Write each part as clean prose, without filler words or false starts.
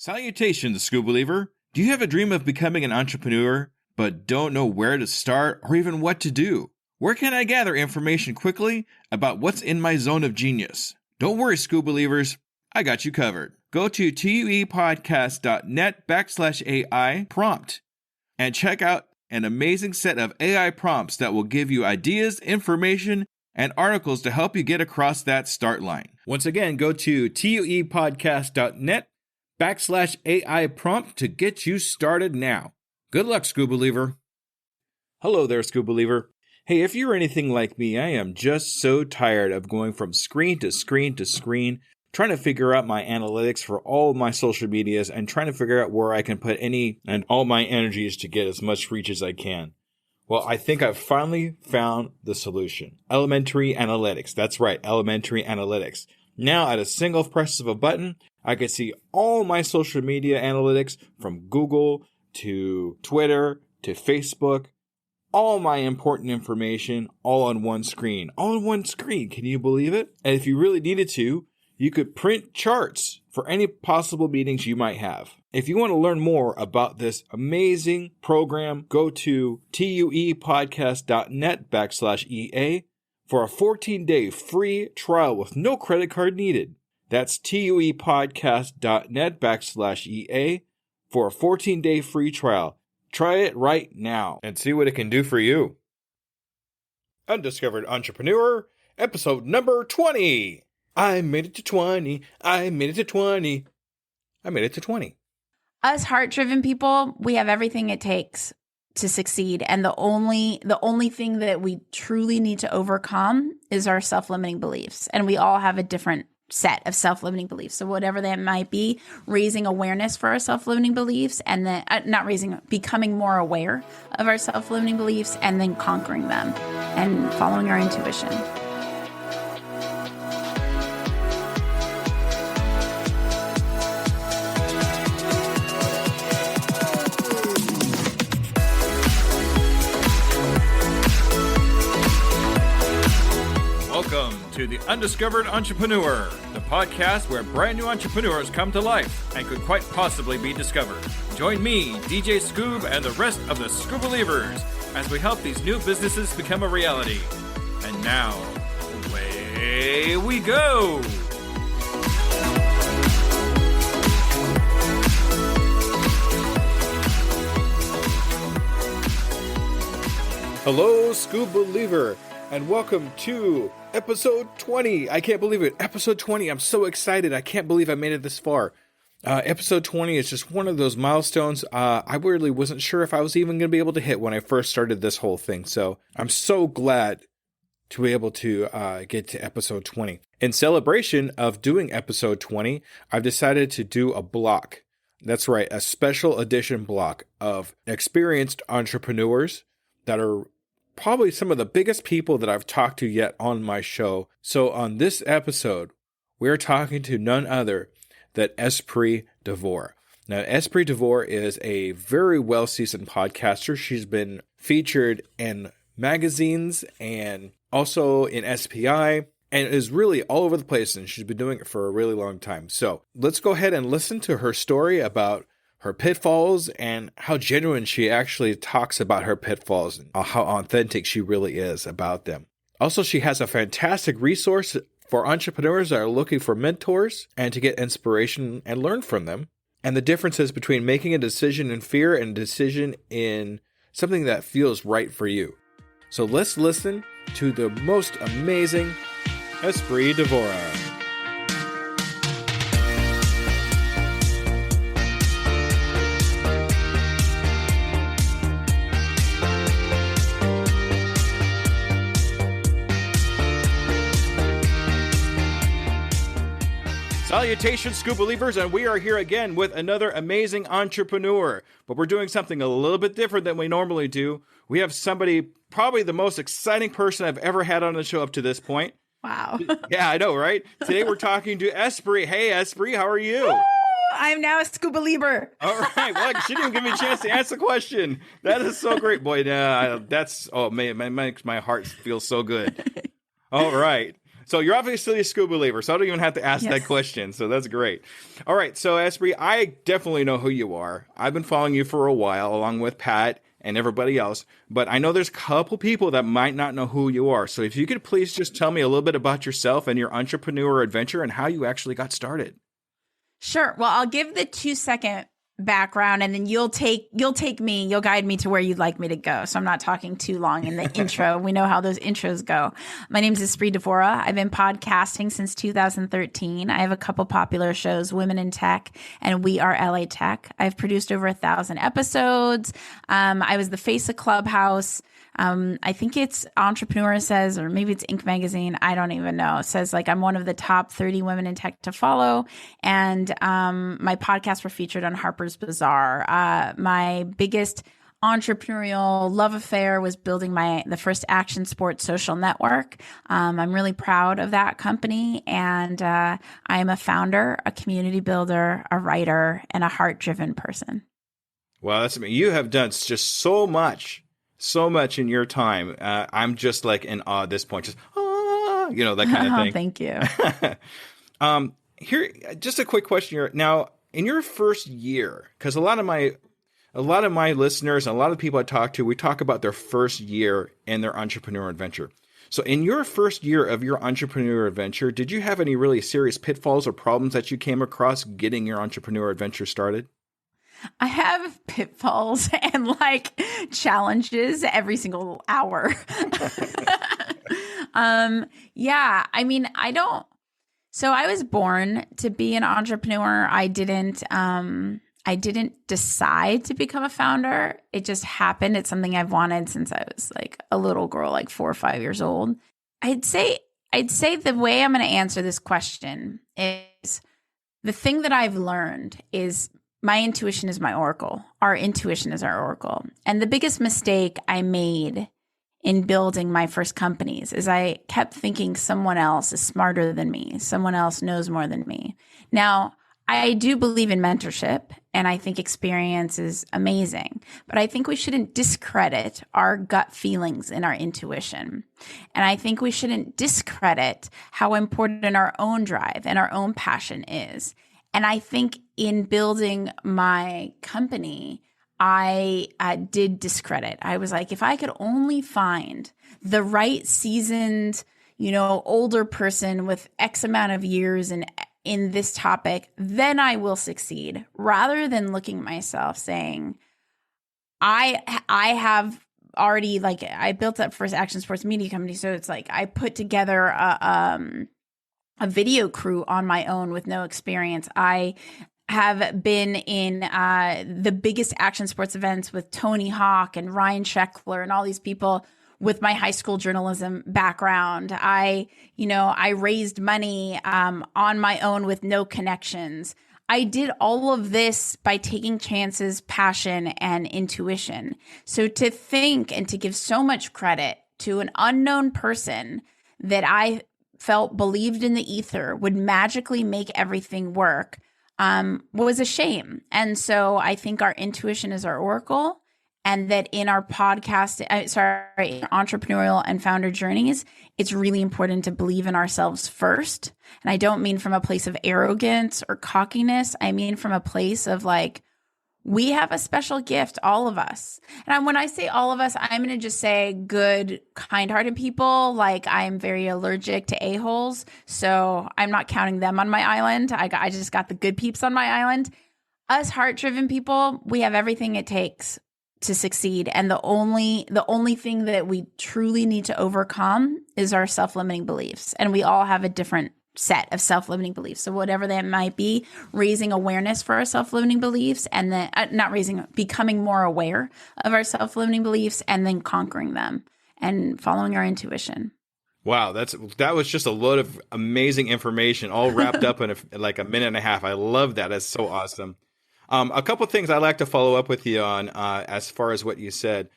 Salutations, School Believer. Do you have a dream of becoming an entrepreneur, but don't know where to start or even what to do? Where can I gather information quickly about what's in my zone of genius? Don't worry, School Believers. I got you covered. Go to tuepodcast.net/AI prompt and check out an amazing set of AI prompts that will give you ideas, information, and articles to help you get across that start line. Once again, go to tuepodcast.net/AI prompt to get you started now. Good luck, School Believer. Hello there, School Believer. Hey, if you're anything like me, I am just so tired of going from screen to screen to screen, trying to figure out my analytics for all my social medias and trying to figure out where I can put any and all my energies to get as much reach as I can. Well, I think I've finally found the solution. Elementary analytics. That's right, elementary analytics. Now, at a single press of a button, I can see all my social media analytics from Google to Twitter to Facebook, all my important information all on one screen. All on one screen. Can you believe it? And if you really needed to, you could print charts for any possible meetings you might have. If you want to learn more about this amazing program, go to tuepodcast.net/EA for a 14-day free trial with no credit card needed. That's tuepodcast.net/EA for a 14-day free trial. Try it right now and see what it can do for you. Undiscovered Entrepreneur, episode number 20. I made it to 20. I made it to 20. I made it to 20. Us heart-driven people, we have everything it takes to succeed. And the only thing that we truly need to overcome is our self-limiting beliefs. And we all have a different set of self-limiting beliefs. So whatever that might be, raising awareness for our self-limiting beliefs and then becoming more aware of our self-limiting beliefs and then conquering them and following our intuition. Welcome to the Undiscovered Entrepreneur, the podcast where brand new entrepreneurs come to life and could quite possibly be discovered. Join me, DJ Scoob, and the rest of the Scoob Believers as we help these new businesses become a reality. And now, away we go! Hello, Scoob Believer, and welcome to episode 20. I can't believe it. Episode 20. I'm so excited. I can't believe I made it this far. Episode 20 is just one of those milestones I really wasn't sure if I was even going to be able to hit when I first started this whole thing. So I'm so glad to be able to get to episode 20. In celebration of doing episode 20, I've decided to do a block. That's right, a special edition block of experienced entrepreneurs that are probably some of the biggest people that I've talked to yet on my show. So on this episode, we're talking to none other than Espree Devora. Now, Espree Devora is a very well-seasoned podcaster. She's been featured in magazines and also in SPI and is really all over the place, and she's been doing it for a really long time. So let's go ahead and listen to her story about her pitfalls and how genuine she actually talks about her pitfalls and how authentic she really is about them. Also, she has a fantastic resource for entrepreneurs that are looking for mentors and to get inspiration and learn from them. And the differences between making a decision in fear and a decision in something that feels right for you. So let's listen to the most amazing Espree Devora. Salutations, Scoop Believers, and we are here again with another amazing entrepreneur. But we're doing something a little bit different than we normally do. We have somebody, probably the most exciting person I've ever had on the show up to this point. Wow. Yeah, I know, right? Today we're talking to Espree. Hey, Espree, how are you? Woo! I'm now a Scuba Believer. All right. Well, she didn't give me a chance to answer the question. That is so great, boy. Oh man, it makes my heart feel so good. All right. So you're obviously a scuba believer, so I don't even have to ask that Yes. question. So that's great. All right. So Espree, I definitely know who you are. I've been following you for a while, along with Pat and everybody else. But I know there's a couple people that might not know who you are. So if you could please just tell me a little bit about yourself and your entrepreneur adventure and how you actually got started. Sure. Well, I'll give the 2-second background and then you'll guide me to where you'd like me to go. So I'm not talking too long in the intro. We know how those intros go. My name is Espree Devora. I've been podcasting since 2013. I have a couple popular shows, Women in Tech and We Are LA Tech. I've produced over 1,000 episodes. I was the face of Clubhouse. I think it's Entrepreneur says, or maybe it's Inc. magazine. I don't even know. It says like I'm one of the top 30 women in tech to follow. And my podcasts were featured on Harper's Bazaar. My biggest entrepreneurial love affair was building the first action sports social network. I'm really proud of that company. And I am a founder, a community builder, a writer, and a heart-driven person. Well, that's amazing. You have done just so much in your time. I'm just like in awe at this point, just that kind of thing. Thank you. Here, just a quick question here. Now, in your first year, because a lot of my listeners and a lot of the people I talk to, we talk about their first year in their entrepreneur adventure. So in your first year of your entrepreneur adventure, did you have any really serious pitfalls or problems that you came across getting your entrepreneur adventure started? I have pitfalls and like challenges every single hour. Yeah, I mean, so I was born to be an entrepreneur. I didn't decide to become a founder. It just happened. It's something I've wanted since I was like a little girl, like 4 or 5 years old. I'd say the way I'm going to answer this question is the thing that I've learned is my intuition is my oracle. Our intuition is our oracle. And the biggest mistake I made in building my first companies is I kept thinking someone else is smarter than me. Someone else knows more than me. Now, I do believe in mentorship and I think experience is amazing, but I think we shouldn't discredit our gut feelings and our intuition. And I think we shouldn't discredit how important our own drive and our own passion is. And I think in building my company, I did discredit. I was like, if I could only find the right seasoned, older person with X amount of years in this topic, then I will succeed. Rather than looking at myself saying, I have already I built up first action sports media company. So it's like I put together a video crew on my own with no experience. I have been in the biggest action sports events with Tony Hawk and Ryan Sheckler and all these people with my high school journalism background. I raised money on my own with no connections. I did all of this by taking chances, passion, and intuition. So to think and to give so much credit to an unknown person that I felt believed in the ether would magically make everything work was a shame. And so I think our intuition is our oracle, and that in our entrepreneurial and founder journeys, it's really important to believe in ourselves first. And I don't mean from a place of arrogance or cockiness. I mean from a place of we have a special gift, all of us. And when I say all of us, I'm going to just say good, kind-hearted people. I'm very allergic to a-holes, so I'm not counting them on my island. I just got the good peeps on my island. Us heart-driven people, we have everything it takes to succeed. And the only thing that we truly need to overcome is our self-limiting beliefs. And we all have a different set of self-limiting beliefs. So whatever that might be, raising awareness for our self-limiting beliefs, and then becoming more aware of our self-limiting beliefs, and then conquering them and following our intuition. Wow, that was just a load of amazing information, all wrapped up in a minute and a half. I love that. That's so awesome. A couple of things I'd like to follow up with you on as far as what you said.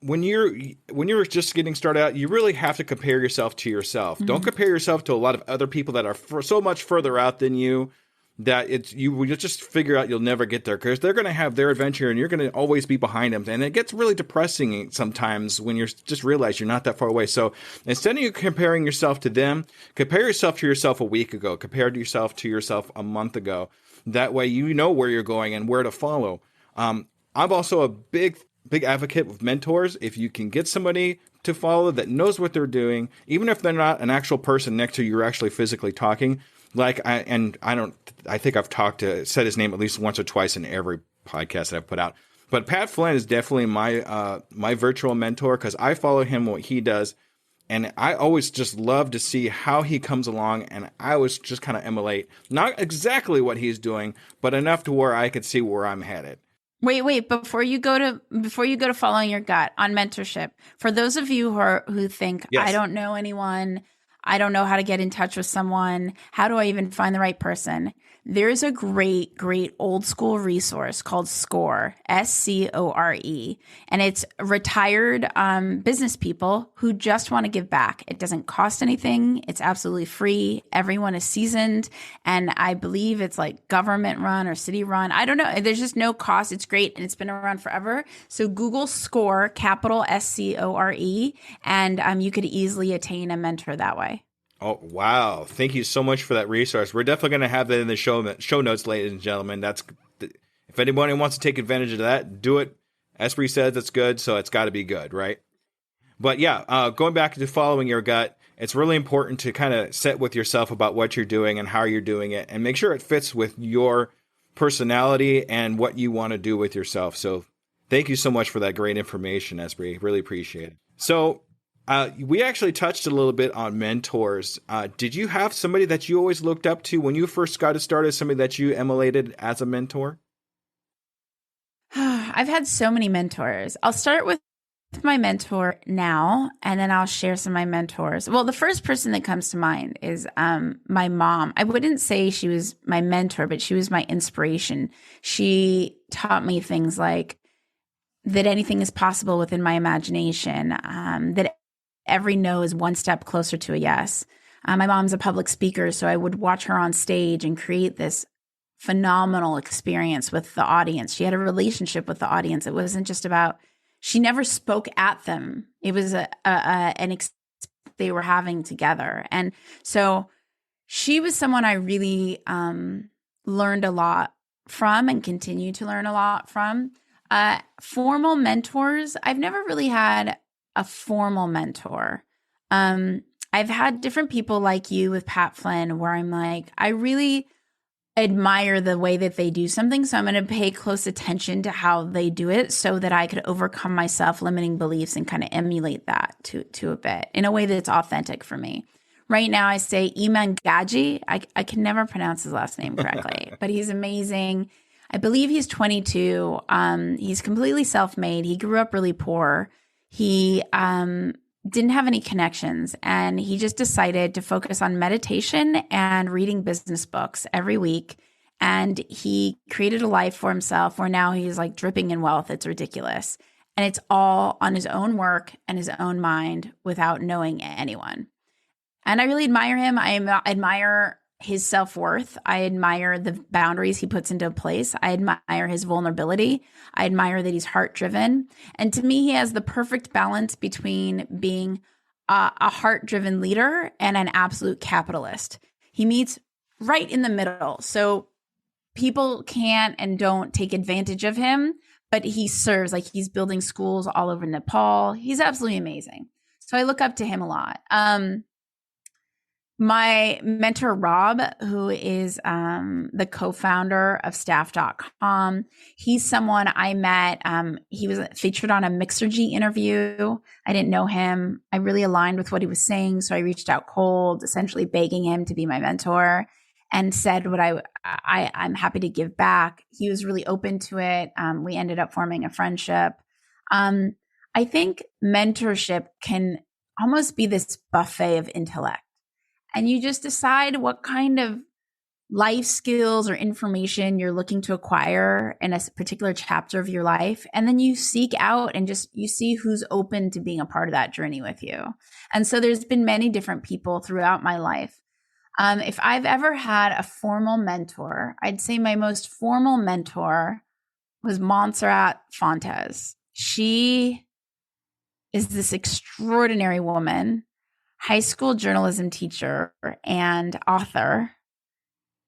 When you're just getting started out, you really have to compare yourself to yourself. Mm-hmm. Don't compare yourself to a lot of other people that are so much further out than you. that you'll just figure out you'll never get there because they're going to have their adventure and you're going to always be behind them. And it gets really depressing sometimes when you're just realize you're not that far away. So instead of you comparing yourself to them, compare yourself to yourself a week ago, compare yourself to yourself a month ago. That way you know where you're going and where to follow. I'm also a big advocate with mentors. If you can get somebody to follow that knows what they're doing, even if they're not an actual person next to you, you're actually physically talking. I think I've said his name at least once or twice in every podcast that I've put out. But Pat Flynn is definitely my virtual mentor because I follow him, what he does. And I always just love to see how he comes along. And I always just kind of emulate, not exactly what he's doing, but enough to where I could see where I'm headed. Wait, before you go to following your gut on mentorship, for those of you who think, Yes. I don't know anyone, I don't know how to get in touch with someone, how do I even find the right person? There's a great old school resource called SCORE, SCORE, and it's retired business people who just want to give back. It doesn't cost anything. It's absolutely free. Everyone is seasoned, and I believe it's like government run or city run. I don't know. There's just no cost. It's great, and it's been around forever. So Google SCORE, capital SCORE, and you could easily attain a mentor that way. Oh, wow. Thank you so much for that resource. We're definitely going to have that in the show notes, ladies and gentlemen. If anybody wants to take advantage of that, do it. Espree says it's good, so it's got to be good, right? But yeah, going back to following your gut, it's really important to kind of set with yourself about what you're doing and how you're doing it and make sure it fits with your personality and what you want to do with yourself. So thank you so much for that great information, Espree. Really appreciate it. So we actually touched a little bit on mentors. Did you have somebody that you always looked up to when you first got started, somebody that you emulated as a mentor? I've had so many mentors. I'll start with my mentor now, and then I'll share some of my mentors. Well, the first person that comes to mind is my mom. I wouldn't say she was my mentor, but she was my inspiration. She taught me things like that anything is possible within my imagination, that every no is one step closer to a yes. My mom's a public speaker, so I would watch her on stage and create this phenomenal experience with the audience. She had a relationship with the audience. It wasn't just about, she never spoke at them. It was they were having together. And so she was someone I really learned a lot from and continue to learn a lot from. Formal mentors, I've never really had a formal mentor. I've had different people like you with Pat Flynn where I'm like, I really admire the way that they do something. So I'm going to pay close attention to how they do it so that I could overcome my self-limiting beliefs and kind of emulate that to a bit in a way that's authentic for me. Right now I say Iman Gaji. I can never pronounce his last name correctly, but he's amazing. I believe he's 22. He's completely self-made. He grew up really poor. He didn't have any connections, and he just decided to focus on meditation and reading business books every week. And he created a life for himself where now he's like dripping in wealth. It's ridiculous. And it's all on his own work and his own mind without knowing anyone. And I really admire him. I admire his self-worth. I admire the boundaries he puts into place. I admire his vulnerability. I admire that he's heart-driven. And to me, he has the perfect balance between being a heart-driven leader and an absolute capitalist. He meets right in the middle. So people can't and don't take advantage of him, but he serves, like he's building schools all over Nepal. He's absolutely amazing. So I look up to him a lot. My mentor, Rob, who is the co-founder of staff.com, he's someone I met. He was featured on a Mixergy interview. I didn't know him. I really aligned with what he was saying. So I reached out cold, essentially begging him to be my mentor, and said what I'm happy to give back. He was really open to it. We ended up forming a friendship. I think mentorship can almost be this buffet of intellect. And you just decide what kind of life skills or information you're looking to acquire in a particular chapter of your life. And then you seek out and you see who's open to being a part of that journey with you. And so there's been many different people throughout my life. If I've ever had a formal mentor, I'd say my most formal mentor was Montserrat Fontes. She is this extraordinary woman, high school journalism teacher and author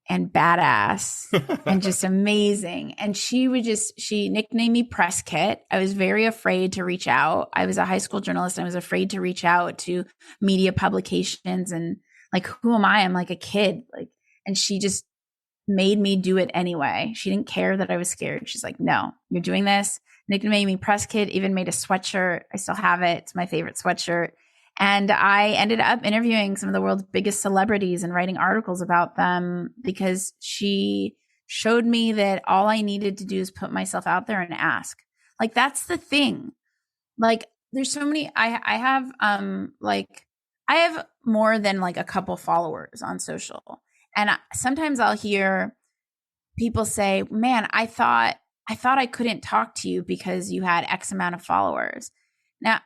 and badass and just amazing. And she nicknamed me Press Kit. I was very afraid to reach out. I was a high school journalist. And I was afraid to reach out to media publications and like, who am I? I'm like a kid. Like, and she just made me do it anyway. She didn't care that I was scared. She's like, no, you're doing this. Nicknamed me Press Kit, even made a sweatshirt. I still have it. It's my favorite sweatshirt. And I ended up interviewing some of the world's biggest celebrities and writing articles about them because she showed me that all I needed to do is put myself out there and ask. Like, that's the thing. Like, there's so many, I have more than like a couple followers on social. And sometimes I'll hear people say, man, I thought I couldn't talk to you because you had X amount of followers. Now,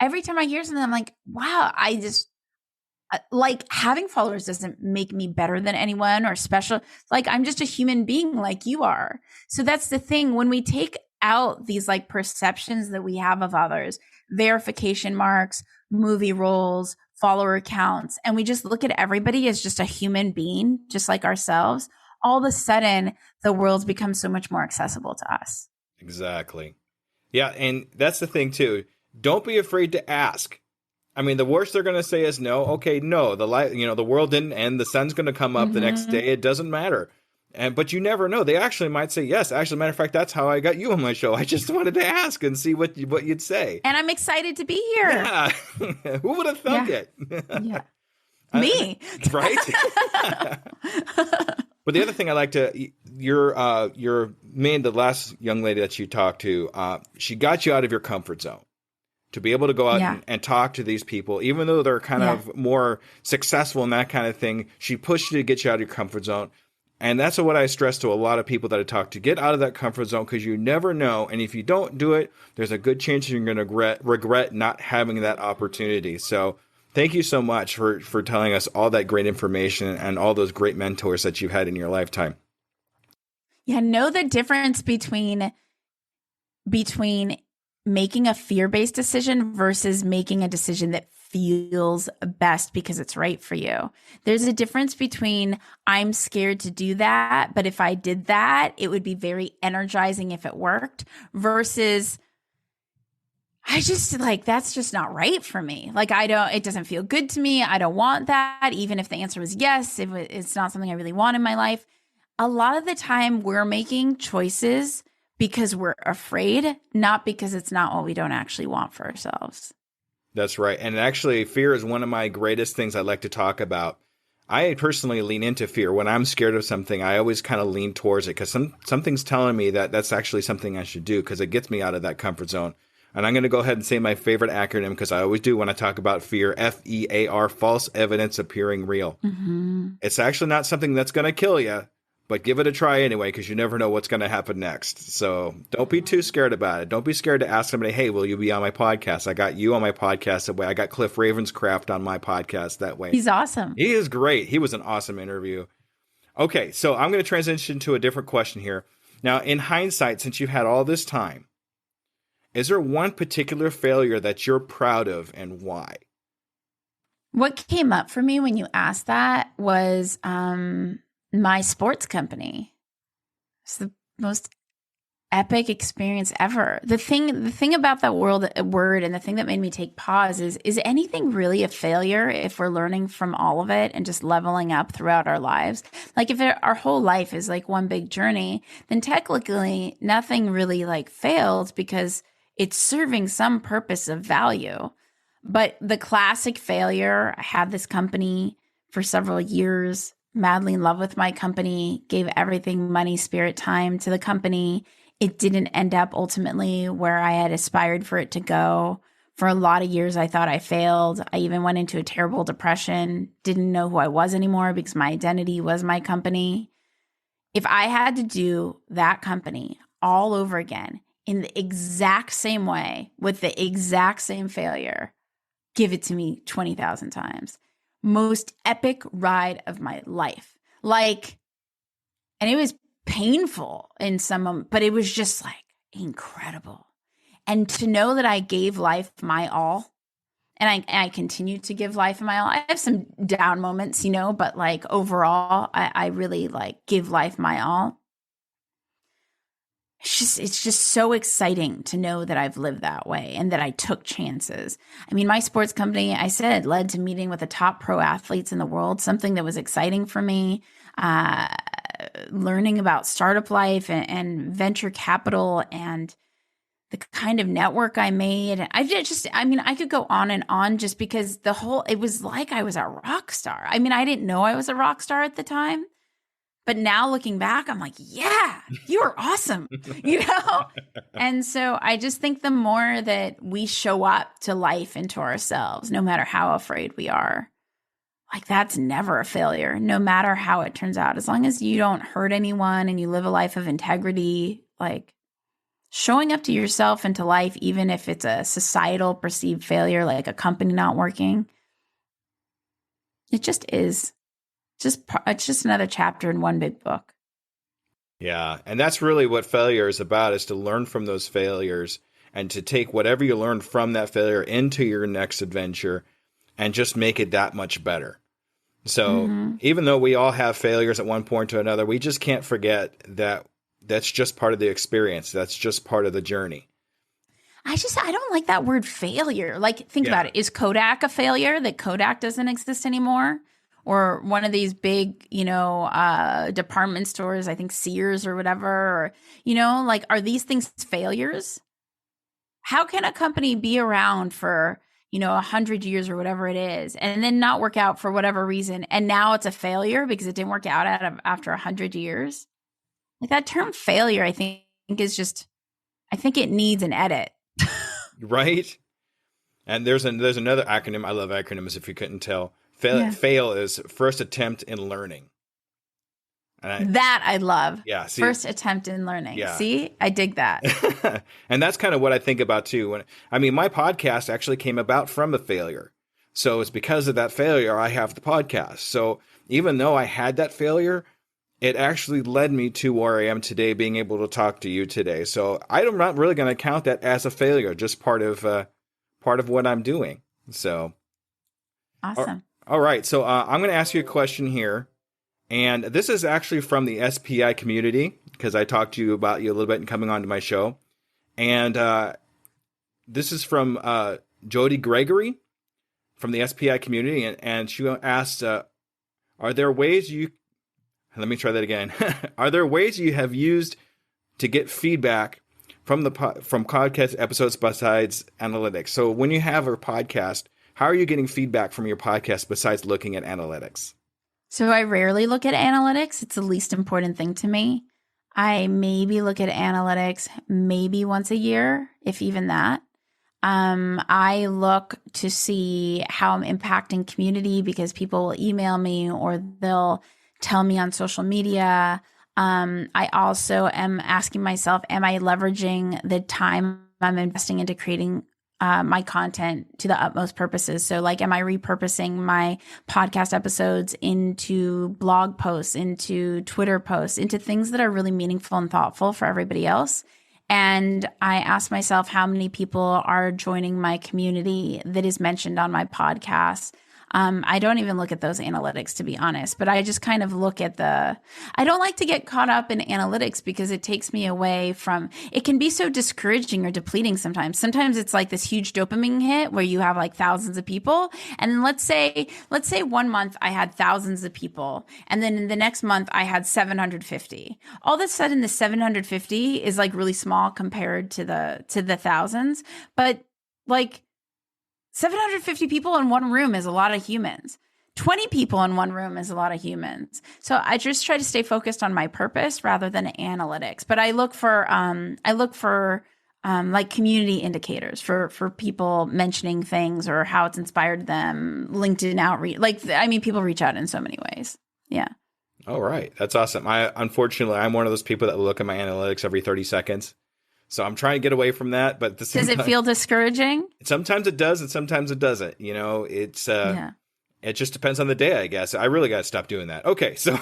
every time I hear something, I'm like, wow, like having followers doesn't make me better than anyone or special. Like, I'm just a human being like you are. So that's the thing. When we take out these like perceptions that we have of others, verification marks, movie roles, follower counts, and we just look at everybody as just a human being, just like ourselves, all of a sudden the world's become so much more accessible to us. Exactly. Yeah. And that's the thing too. Don't be afraid to ask. I mean, the worst they're going to say is no. Okay, no, the world didn't end. The sun's going to come up the next day. It doesn't matter. But you never know. They actually might say yes. Actually, matter of fact, that's how I got you on my show. I just wanted to ask and see what you'd say. And I'm excited to be here. Yeah. Who would have thunk it? Yeah. Me. Right? But the other thing I like to, the last young lady that you talked to, she got you out of your comfort zone to be able to go out and talk to these people, even though they're kind of more successful in that kind of thing. She pushed you to get you out of your comfort zone. And that's what I stress to a lot of people that I talk to. Get out of that comfort zone because you never know. And if you don't do it, there's a good chance you're going to regret not having that opportunity. So thank you so much for telling us all that great information and all those great mentors that you've had in your lifetime. Yeah, know the difference between making a fear-based decision versus making a decision that feels best because it's right for you. There's a difference between I'm scared to do that, but if I did that, it would be very energizing if it worked, versus I just like, that's just not right for me. Like, it doesn't feel good to me. I don't want that. Even if the answer was yes, if it's not something I really want in my life. A lot of the time we're making choices because we're afraid, not because it's not what we don't actually want for ourselves. That's right. And actually, fear is one of my greatest things I like to talk about. I personally lean into fear. When I'm scared of something, I always kind of lean towards it because something's telling me that that's actually something I should do because it gets me out of that comfort zone. And I'm going to go ahead and say my favorite acronym because I always do when I talk about fear, FEAR, false evidence appearing real. Mm-hmm. It's actually not something that's going to kill you, but give it a try anyway because you never know what's going to happen next. So don't be too scared about it. Don't be scared to ask somebody, hey, will you be on my podcast? I got you on my podcast that way. I got Cliff Ravenscraft on my podcast that way. He's awesome. He is great. He was an awesome interview. Okay, so I'm going to transition to a different question here. Now, in hindsight, since you've had all this time, is there one particular failure that you're proud of and why? What came up for me when you asked that was my sports company. It's the most epic experience ever. The thing about that word and the thing that made me take pause is anything really a failure if we're learning from all of it and just leveling up throughout our lives? Like if our whole life is like one big journey, then technically nothing really like failed because it's serving some purpose of value. But the classic failure, I had this company for several years, madly in love with my company, gave everything, money, spirit, time to the company. It didn't end up ultimately where I had aspired for it to go. For a lot of years, I thought I failed. I even went into a terrible depression, didn't know who I was anymore because my identity was my company. If I had to do that company all over again in the exact same way with the exact same failure, give it to me 20,000 times. most epic ride of my life. Like, and it was painful in some moment, but it was just like incredible. And to know that I gave life my all, and I continue to give life my all. I have some down moments, but like overall, I really like give life my all. It's just so exciting to know that I've lived that way and that I took chances. I mean, my sports company, I said, led to meeting with the top pro athletes in the world, something that was exciting for me. Learning about startup life and venture capital and the kind of network I made. I could go on and on just because it was like I was a rock star. I mean, I didn't know I was a rock star at the time. But now looking back, I'm like, yeah, you were awesome, And so I just think the more that we show up to life and to ourselves, no matter how afraid we are, like that's never a failure, no matter how it turns out. As long as you don't hurt anyone and you live a life of integrity, like showing up to yourself and to life, even if it's a societal perceived failure, like a company not working, it just is. It's just another chapter in one big book. Yeah. And that's really what failure is about, is to learn from those failures and to take whatever you learned from that failure into your next adventure and just make it that much better. So even though we all have failures at one point or another, we just can't forget that that's just part of the experience. That's just part of the journey. I don't like that word failure. Like, think about it. Is Kodak a failure that Kodak doesn't exist anymore? Or one of these big, department stores, I think Sears or whatever, or, like, are these things failures? How can a company be around for, 100 years or whatever it is, and then not work out for whatever reason, and now it's a failure because it didn't work out after 100 years? Like, that term failure, I think it needs an edit. Right? And there's another acronym. I love acronyms, if you couldn't tell. Fail is first attempt in learning. That I love. Yeah. See, first attempt in learning. Yeah. See, I dig that. And that's kind of what I think about too. My podcast actually came about from a failure. So it's because of that failure I have the podcast. So even though I had that failure, it actually led me to where I am today, being able to talk to you today. So I'm not really going to count that as a failure, just part of what I'm doing. So awesome. All right. So I'm going to ask you a question here. And this is actually from the SPI community, because I talked to you about you a little bit and coming onto my show. And this is from Jody Gregory from the SPI community. And she asked, are there ways let me try that again. Are there ways you have used to get feedback from podcast episodes besides analytics? So when you have a podcast, how are you getting feedback from your podcast besides looking at analytics? So I rarely look at analytics. It's the least important thing to me. I maybe look at analytics maybe once a year, if even that. I look to see how I'm impacting community because people will email me or they'll tell me on social media. I also am asking myself, am I leveraging the time I'm investing into creating my content to the utmost purposes? So like, am I repurposing my podcast episodes into blog posts, into Twitter posts, into things that are really meaningful and thoughtful for everybody else? And I ask myself how many people are joining my community that is mentioned on my podcast. I don't even look at those analytics, to be honest, but I just kind of look at I don't like to get caught up in analytics because it takes me away from, it can be so discouraging or depleting sometimes. Sometimes it's like this huge dopamine hit where you have like thousands of people. And then let's say 1 month I had thousands of people. And then in the next month I had 750. All of a sudden the 750 is like really small compared to the thousands. But like, 750 people in one room is a lot of humans. 20 people in one room is a lot of humans. So I just try to stay focused on my purpose rather than analytics. But I look for like community indicators for people mentioning things or how it's inspired them, LinkedIn outreach. People reach out in so many ways. Yeah. All right. That's awesome. Unfortunately, I'm one of those people that will look at my analytics every 30 seconds. So I'm trying to get away from that, but at the same time, does it feel discouraging? Sometimes it does, and sometimes it doesn't. It's It just depends on the day, I guess. I really got to stop doing that. Okay, so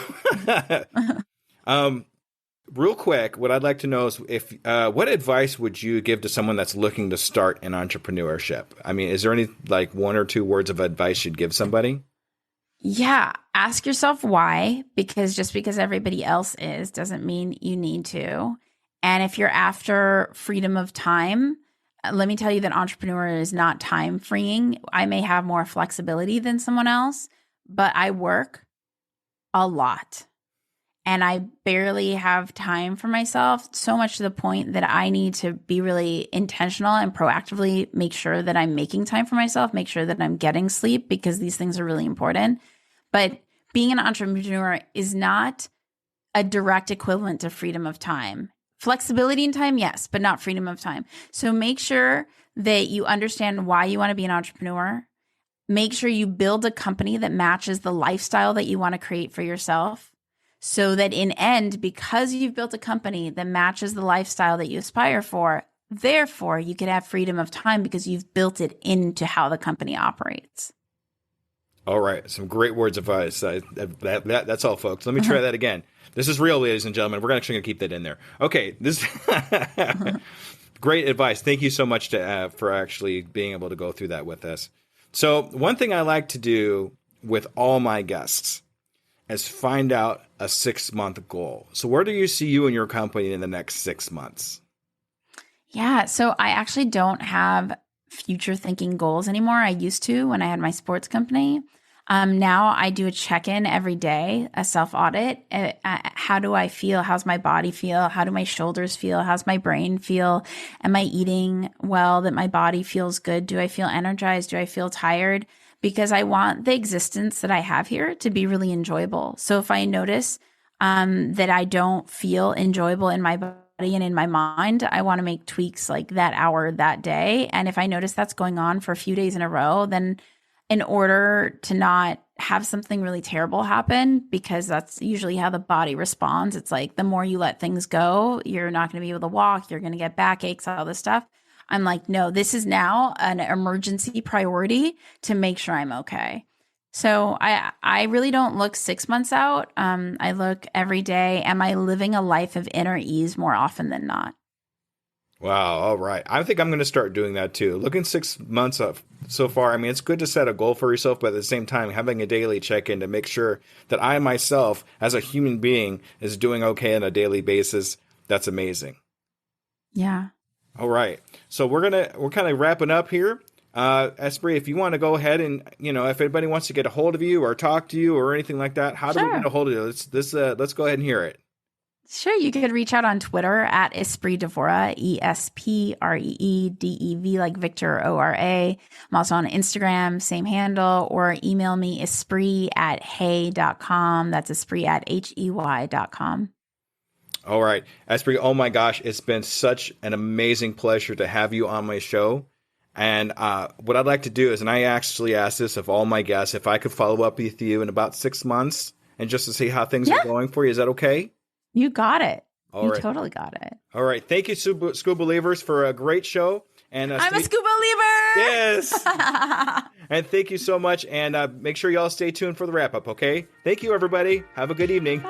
real quick, what I'd like to know is if what advice would you give to someone that's looking to start an entrepreneurship? I mean, is there any like 1 or 2 words of advice you'd give somebody? Yeah. Ask yourself why, because just because everybody else is doesn't mean you need to. And if you're after freedom of time, let me tell you that entrepreneur is not time freeing. I may have more flexibility than someone else, but I work a lot and I barely have time for myself, so much to the point that I need to be really intentional and proactively make sure that I'm making time for myself, make sure that I'm getting sleep, because these things are really important. But being an entrepreneur is not a direct equivalent to freedom of time. Flexibility in time, yes, but not freedom of time. So make sure that you understand why you want to be an entrepreneur. Make sure you build a company that matches the lifestyle that you want to create for yourself, so that in end, because you've built a company that matches the lifestyle that you aspire for, therefore you can have freedom of time because you've built it into how the company operates. All right. Some great words of advice. That's all, folks. Let me try that again. This is real, ladies and gentlemen. We're actually going to keep that in there. Okay. This great advice. Thank you so much for actually being able to go through that with us. So one thing I like to do with all my guests is find out a 6-month goal. So where do you see you and your company in the next 6 months? Yeah. So I actually don't have future thinking goals anymore. I used to when I had my sports company. Now I do a check-in every day, a self-audit. How do I feel? How's my body feel? How do my shoulders feel? How's my brain feel? Am I eating well that my body feels good? Do I feel energized? Do I feel tired? Because I want the existence that I have here to be really enjoyable. So if I notice that I don't feel enjoyable in my body and in my mind, I want to make tweaks like that hour, that day. And if I notice that's going on for a few days in a row, then in order to not have something really terrible happen, because that's usually how the body responds. It's like the more you let things go, you're not going to be able to walk, you're going to get backaches, all this stuff. I'm like, no, this is now an emergency priority to make sure I'm okay. So I really don't look 6 months out. I look every day. Am I living a life of inner ease more often than not? Wow. All right. I think I'm going to start doing that too. Looking 6 months up so far. I mean, it's good to set a goal for yourself, but at the same time, having a daily check-in to make sure that I myself, as a human being, is doing okay on a daily basis. That's amazing. Yeah. All right. So we're kind of wrapping up here. Espree, if you want to go ahead and, if anybody wants to get a hold of you or talk to you or anything like that, how do we get a hold of you? Let's go ahead and hear it. Sure. You could reach out on Twitter at Espree Devora, ESPREEDEV, like Victor, ORA. I'm also on Instagram, same handle, or email me espree@hey.com. That's espree@hey.com. All right. Espree, oh my gosh, it's been such an amazing pleasure to have you on my show. And what I'd like to do is, and I actually asked this of all my guests, if I could follow up with you in about 6 months and just to see how things are going for you. Is that okay? You got it. All right. Totally got it. All right. Thank you, Scuba Believers, for a great show. And I'm a Scuba Believer. Yes. And thank you so much. And make sure y'all stay tuned for the wrap up. Okay. Thank you, everybody. Have a good evening.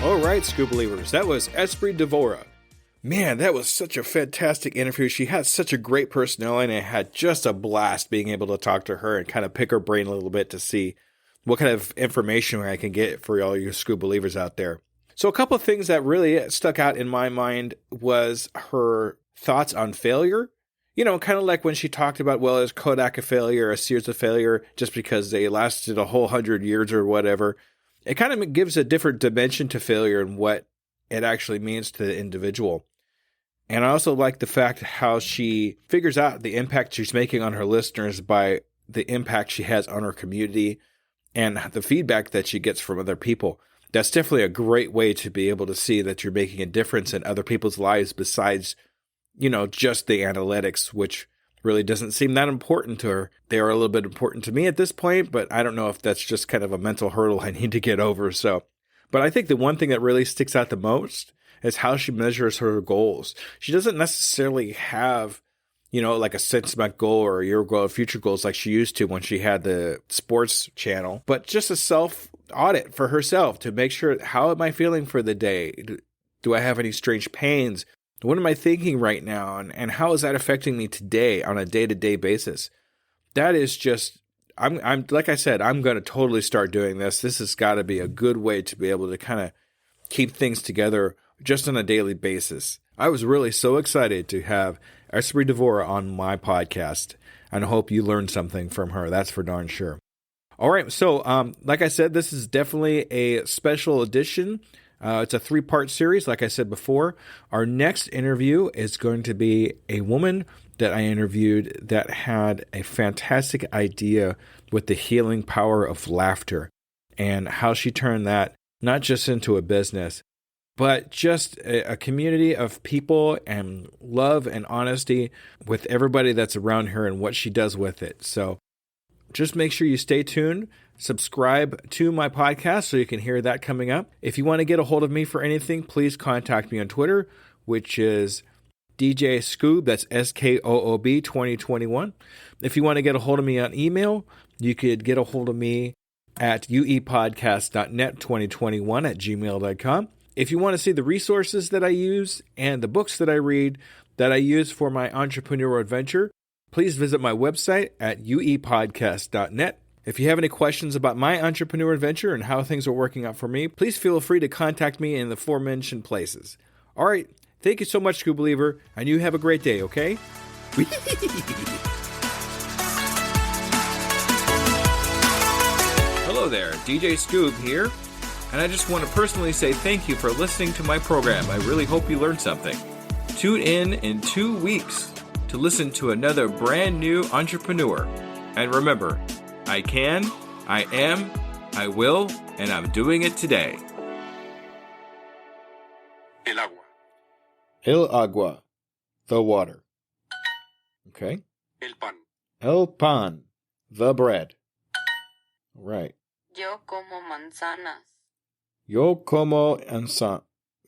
All right, Scuba Believers, that was Espree Devora. Man, that was such a fantastic interview. She had such a great personality, and I had just a blast being able to talk to her and kind of pick her brain a little bit to see what kind of information I can get for all you Scuba Believers out there. So a couple of things that really stuck out in my mind was her thoughts on failure. Kind of like when she talked about, well, is Kodak a failure, a Sears a failure, just because they lasted a whole 100 years or whatever. It kind of gives a different dimension to failure and what it actually means to the individual. And I also like the fact how she figures out the impact she's making on her listeners by the impact she has on her community and the feedback that she gets from other people. That's definitely a great way to be able to see that you're making a difference in other people's lives besides, just the analytics, which really doesn't seem that important to her. They are a little bit important to me at this point, but I don't know if that's just kind of a mental hurdle I need to get over. But I think the one thing that really sticks out the most is how she measures her goals. She doesn't necessarily have, like a 6-month goal or a year goal, future goals like she used to when she had the sports channel, but just a self audit for herself to make sure, how am I feeling for the day? Do I have any strange pains? What am I thinking right now? And how is that affecting me today on a day-to-day basis? That is just, I'm like I said, I'm going to totally start doing this. This has got to be a good way to be able to kind of keep things together just on a daily basis. I was really so excited to have Espree Devora on my podcast, and I hope you learned something from her. That's for darn sure. All right, so like I said, this is definitely a special edition. It's a 3-part series, like I said before. Our next interview is going to be a woman that I interviewed that had a fantastic idea with the healing power of laughter and how she turned that not just into a business, but just a community of people and love and honesty with everybody that's around her and what she does with it. So just make sure you stay tuned. Subscribe to my podcast so you can hear that coming up. If you want to get a hold of me for anything, please contact me on Twitter, which is DJ Scoob. That's SKOOB 2021. If you want to get a hold of me on email, you could get a hold of me at uepodcast.net2021@gmail.com. If you want to see the resources that I use and the books that I read that I use for my entrepreneurial adventure, please visit my website at uepodcast.net. If you have any questions about my entrepreneur adventure and how things are working out for me, please feel free to contact me in the aforementioned places. All right, thank you so much, Scoob Believer, and you have a great day, okay? Hello there, DJ Scoob here, and I just want to personally say thank you for listening to my program. I really hope you learned something. Tune in 2 weeks to listen to another brand new entrepreneur. And remember, I can, I am, I will, and I'm doing it today. El agua. El agua, the water. Okay. El pan. El pan, the bread. All right. Yo como manzanas. Yo como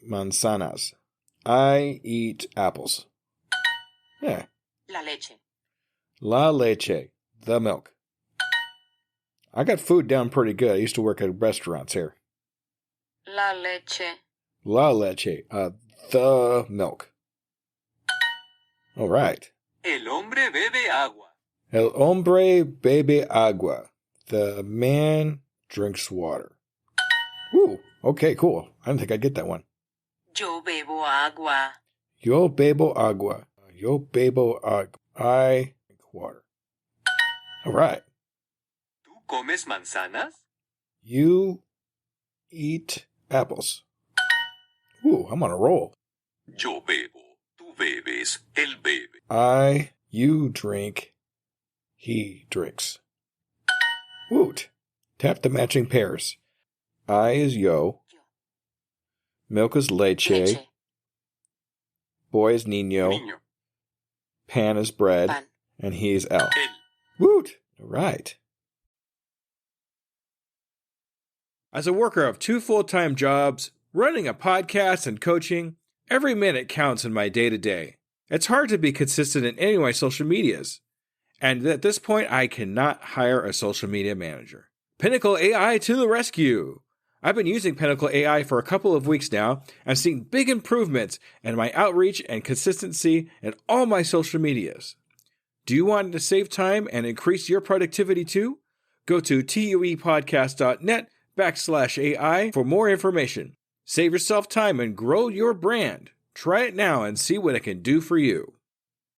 manzanas. I eat apples. Yeah. La leche. La leche, the milk. I got food down pretty good. I used to work at restaurants here. La leche. La leche, the milk. All right. El hombre bebe agua. El hombre bebe agua. The man drinks water. Ooh, okay, cool. I didn't think I'd get that one. Yo bebo agua. Yo bebo agua. Yo bebo agua. I drink water. All right. ¿Tú comes manzanas? You eat apples. Ooh, I'm on a roll. Yo bebo. Tú bebes. Él bebe. You drink. He drinks. Woot. Tap the matching pairs. I is yo. Milk is leche. Leche. Boy is niño. Niño. Pan is bread. Pan. And he is El. Él. Woot. All right. As a worker of 2 full-time jobs, running a podcast and coaching, every minute counts in my day-to-day. It's hard to be consistent in any of my social medias. And at this point, I cannot hire a social media manager. Pinnacle AI to the rescue! I've been using Pinnacle AI for a couple of weeks now and seeing big improvements in my outreach and consistency in all my social medias. Do you want to save time and increase your productivity too? Go to tuepodcast.net/AI for more information. Save yourself time and grow your brand. Try it now and see what it can do for you.